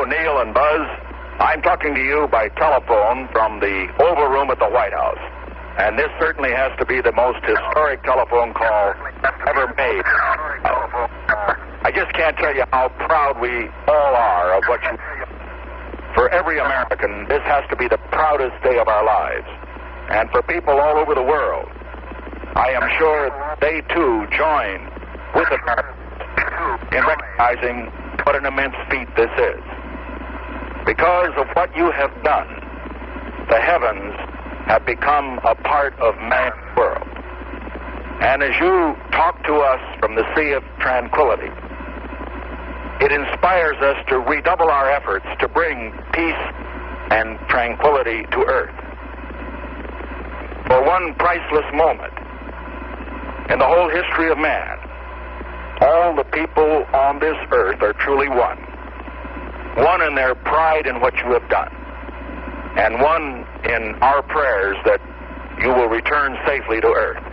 Hello, Neil and Buzz. I'm talking to you by telephone from the Oval Room at the White House. And this certainly has to be the most historic telephone call ever made. I just can't tell you how proud we all are of what you... For every American, this has to be the proudest day of our lives. And for people all over the world, I am sure they too join with Americans in recognizing what an immense feat this is. Because of what you have done, the heavens have become a part of man's world. And as you talk to us from the sea of tranquility, it inspires us to redouble our efforts to bring peace and tranquility to earth. For one priceless moment in the whole history of man, all the people on this earth are truly one. One in their pride in what you have done, and one in our prayers that you will return safely to earth.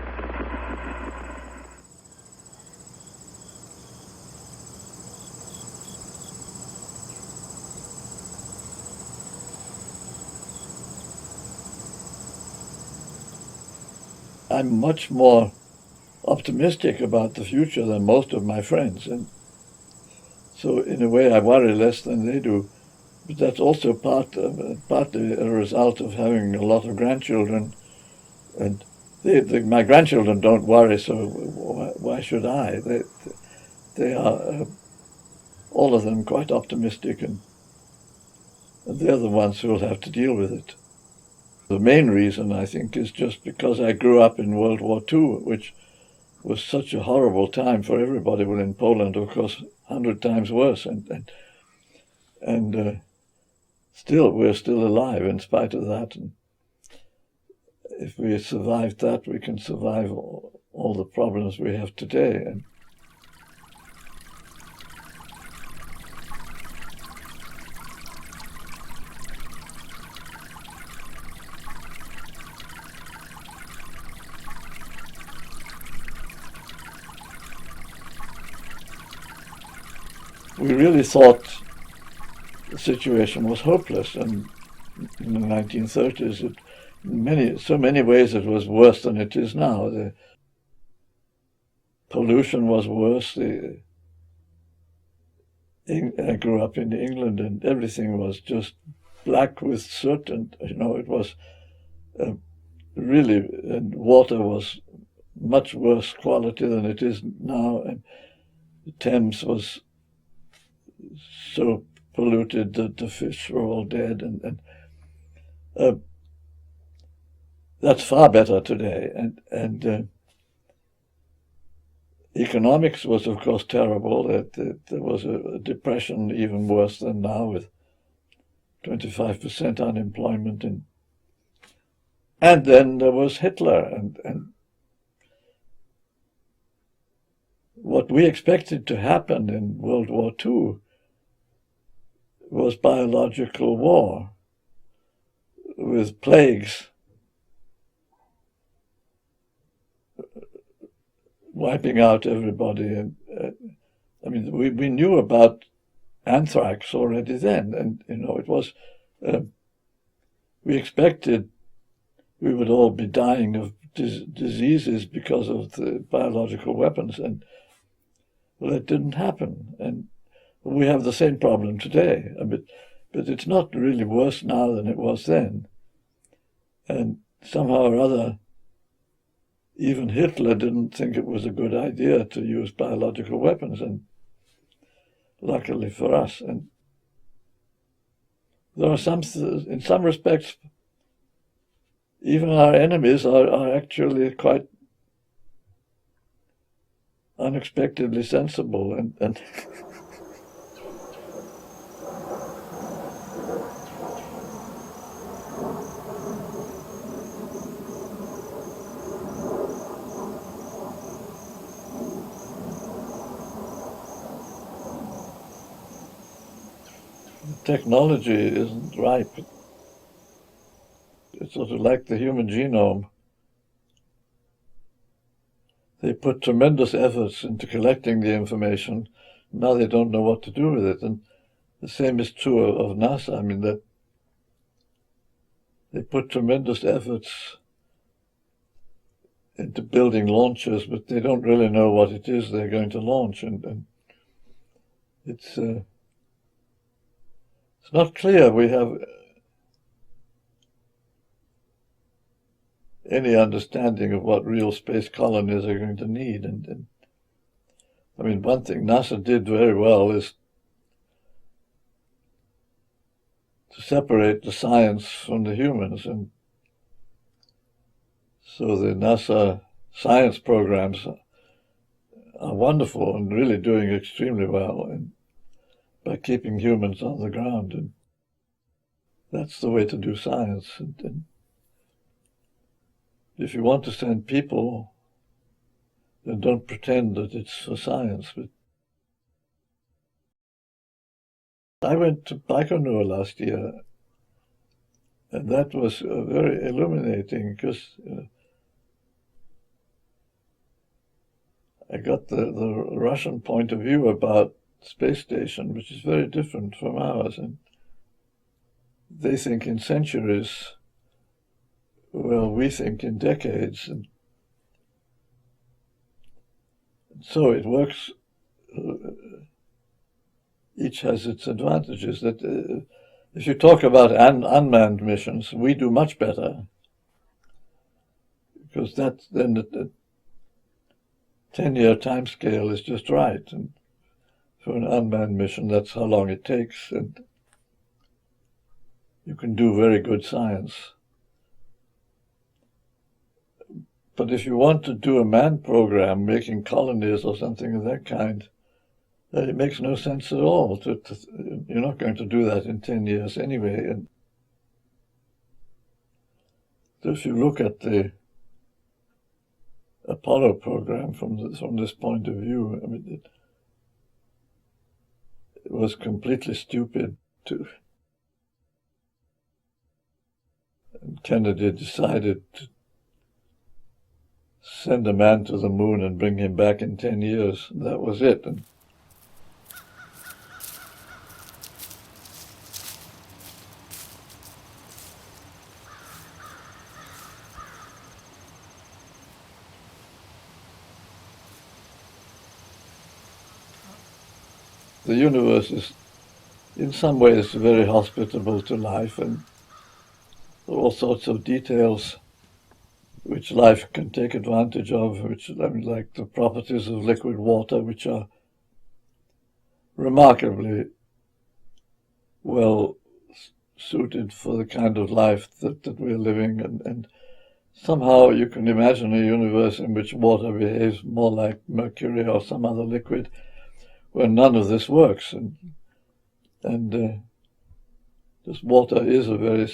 I'm much more optimistic about the future than most of my friends, and so in a way I worry less than they do. But that's also partly a result of having a lot of grandchildren, and my grandchildren don't worry, so why should I? They are all of them quite optimistic, and they're the ones who will have to deal with it. The main reason, I think, is just because I grew up in World War II, which was such a horrible time for everybody. Well, in Poland, of course, 100 times worse, and still, we're still alive in spite of that. And if we survived that, we can survive all the problems we have today. And we really thought the situation was hopeless, and in the 1930s, in so many ways it was worse than it is now. The pollution was worse. I grew up in England, and everything was just black with soot, and it was really, and water was much worse quality than it is now, and the Thames was so polluted that the fish were all dead, and that's far better today. And economics was, of course, terrible. There was a depression even worse than now, with 25% unemployment, and then there was Hitler, and what we expected to happen in World War II was biological war with plagues wiping out everybody. And we knew about anthrax already then, and it was we expected we would all be dying of diseases because of the biological weapons, and well, it didn't happen. And we have the same problem today, but it's not really worse now than it was then. And somehow or other, even Hitler didn't think it was a good idea to use biological weapons, and luckily for us. And there are in some respects, even our enemies are actually quite unexpectedly sensible, and technology isn't ripe. It's sort of like the human genome. They put tremendous efforts into collecting the information. Now they don't know what to do with it. And the same is true of NASA. I mean, that they put tremendous efforts into building launchers, but they don't really know what it is they're going to launch, and it's not clear we have any understanding of what real space colonies are going to need. And I mean, one thing NASA did very well is to separate the science from the humans, and so the NASA science programs are wonderful and really doing extremely well, and by keeping humans on the ground, and that's the way to do science. And if you want to send people, then don't pretend that it's for science. But I went to Baikonur last year, and that was very illuminating, because I got the Russian point of view about space station, which is very different from ours, and they think in centuries. Well, we think in decades, and so it works. Each has its advantages. That if you talk about unmanned missions, we do much better, because that's then the 10-year time scale is just right, and for an unmanned mission, that's how long it takes, and you can do very good science. But if you want to do a manned program, making colonies or something of that kind, then it makes no sense at all. You're not going to do that in 10 years anyway. And so if you look at the Apollo program from this point of view, I mean, it was completely stupid to. And Kennedy decided to send a man to the moon and bring him back in 10 years. That was it. And the universe is, in some ways, very hospitable to life, and there are all sorts of details which life can take advantage of, which, I mean, like the properties of liquid water, which are remarkably well suited for the kind of life that we're living, and somehow you can imagine a universe in which water behaves more like mercury or some other liquid, where none of this works, and this water is a very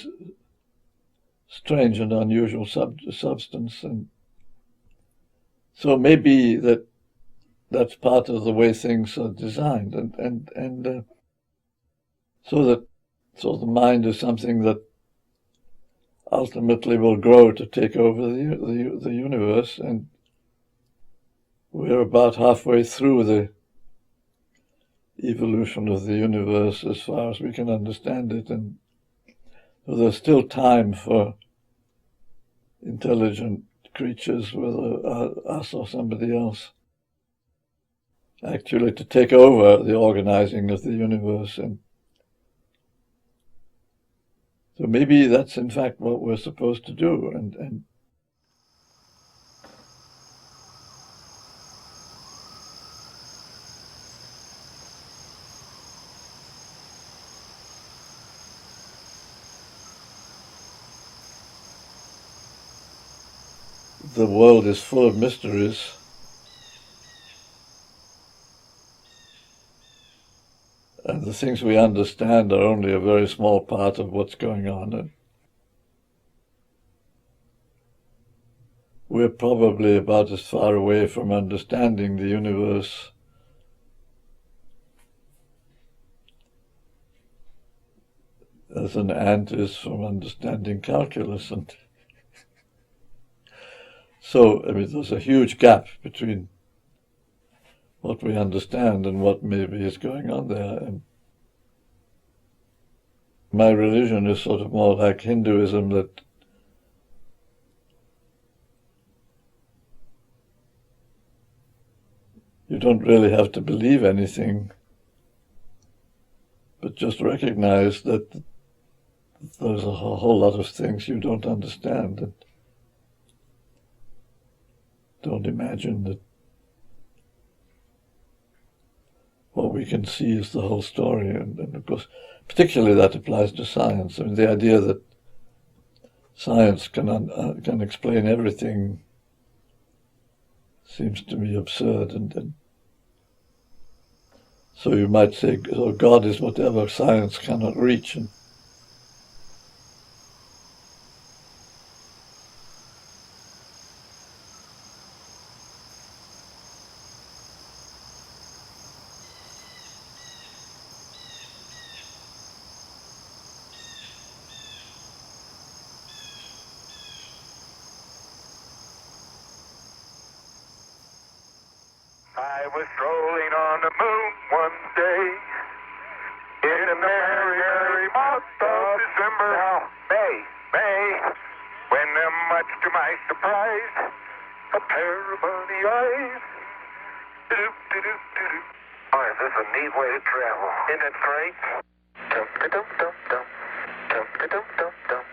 strange and unusual substance, and so maybe that's part of the way things are designed, and so the mind is something that ultimately will grow to take over the universe, and we're about halfway through the evolution of the universe as far as we can understand it, and so there's still time for intelligent creatures, whether us or somebody else, actually to take over the organizing of the universe. And so maybe that's in fact what we're supposed to do. And the world is full of mysteries, and the things we understand are only a very small part of what's going on. And we're probably about as far away from understanding the universe as an ant is from understanding calculus. And so, I mean, there's a huge gap between what we understand and what maybe is going on there. And My religion is sort of more like Hinduism, that you don't really have to believe anything, but just recognize that there's a whole lot of things you don't understand, and don't imagine that what we can see is the whole story. And of course, particularly that applies to science. I mean, the idea that science can explain everything seems to me absurd. And so you might say, oh, God is whatever science cannot reach. And I was strolling on the moon one day in a merry, merry month of December. Now, May, when much to my surprise, a pair of bunny eyes. Do-do-do-do-do. Oh, is this a neat way to travel? Isn't it great? Dum-da-dum-dum-dum. Dum-da-dum-dum-dum.